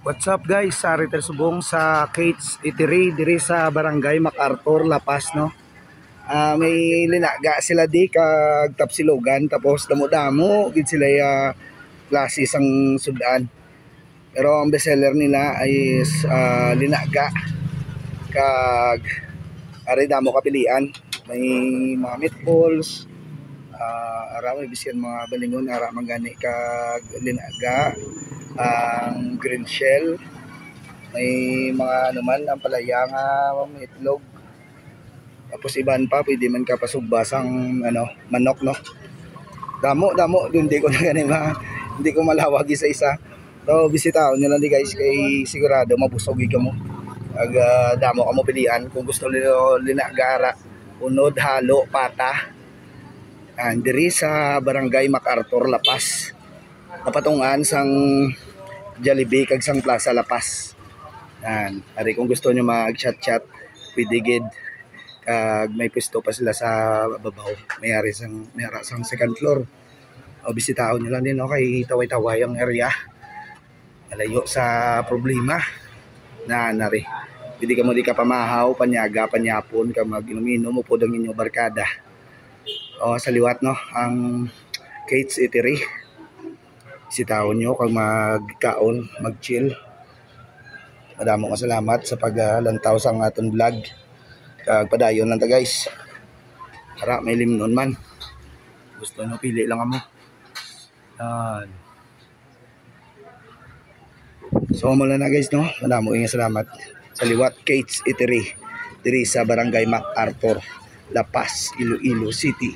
What's up guys, Sari Subong sa Kate's Eatery diri sa Barangay MacArthur, Lapas no. May linaga sila di kag tapsilogan tapos damo-damo gid sila klase sang sudan. Pero ang bestseller nila ay linaga kag ari damo kapilian. May mga meatballs, ara may bisan mga balingon ara mangani kag linaga, ang green shell, may mga naman ang palaya nga may itlog. Tapos iban pa pwede man ka pasugbasang manok no. Damo hindi ko na gani hindi ko malawag isa-isa. So bisitaon nyo lang di guys kay sigurado mabusog ka mo. Ag damo ka mo pilian kung gusto nila linagara, unod, halo, pata. Diri sa Barangay MacArthur, Lapas. Napatungan sang Jollibee kag sang Plaza Lapas. Ari kung gusto nyo mag-chat pwede gid. Kag may pwesto pa sila sa babaw. May ara sang second floor. O bisitaon nyo lang din no kay taway-taway ang area. Malayo sa problema. Nari. Pwede ka mo di ka pamahaw, panyaga, panyapon, ka mag-inom-inom mo po ang inyong barkada. O sa liwat no, ang Kate's Eatery. Bisitaon nyo kag magkaon, mag-chill. Madamo ka salamat sa paglantaw sa aton vlog. Kag padayon lang ta guys. Tara, may limnon man. Gusto nyo pili lang mo. So mula na guys no, madamo nga salamat. Sa liwat Kate's Eatery diri sa Barangay MacArthur, Lapas, Iloilo City.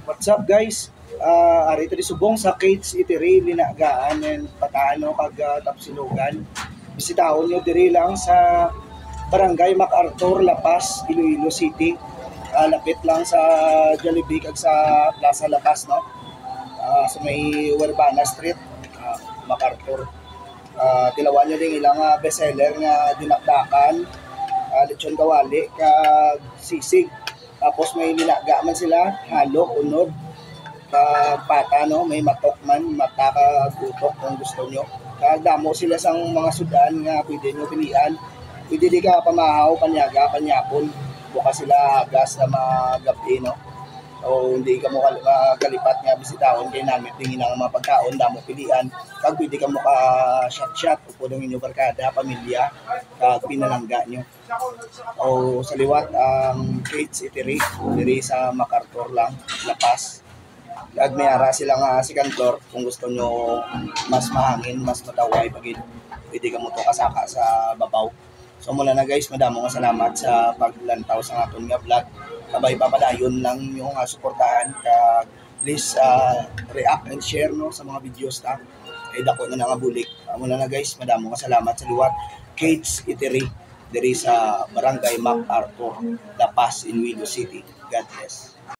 What's up guys? Ari ito subong sa Kate's Eatery, linagaan and patano kag tapsilogan. Bisitaon nyo diri lang sa Barangay MacArthur, Lapas, Iloilo City. Lapit lang sa Jollibee kag sa Plaza Lapas no. Sa may Urbana Street, MacArthur. Tilawan nyo din ilang bestseller nga dinakdakan, lechon kawali kag sisig. Tapos may linaga man sila, halo, unod, pata no, may matok man, mata ka gutok kung gusto nyo. Damo sila sang mga sudan nga pwede nyo pilian. Pwede di ka pamahaw, panyaga, panyapon, buka sila gas na magabi no. O hindi ka mo kalipat nga bisitaon kay namin tingin ang mga pagkaon, damo pilian. Kag pwede ka mo ka shot upo ng inyong barkada, pamilya, kag pinalangga nyo. O sa liwat ang Kate's Eatery diri sa MacArthur lang, Lapas. Kag may ara sila nga second floor kung gusto nyo mas mahangin, mas mataway pagid pwede ka mo to kasaka sa babaw. So mula na guys, madamo nga salamat sa paglantaw sa aton nga vlog. Kabay papadayon lang yung suportahan kag please react and share no sa mga videos ta. Kay dako na nga bulik. Mula na guys, madamo nga salamat sa liwat Kate's Eatery diri sa Barangay MacArthur, Lapas, Iloilo City. God bless.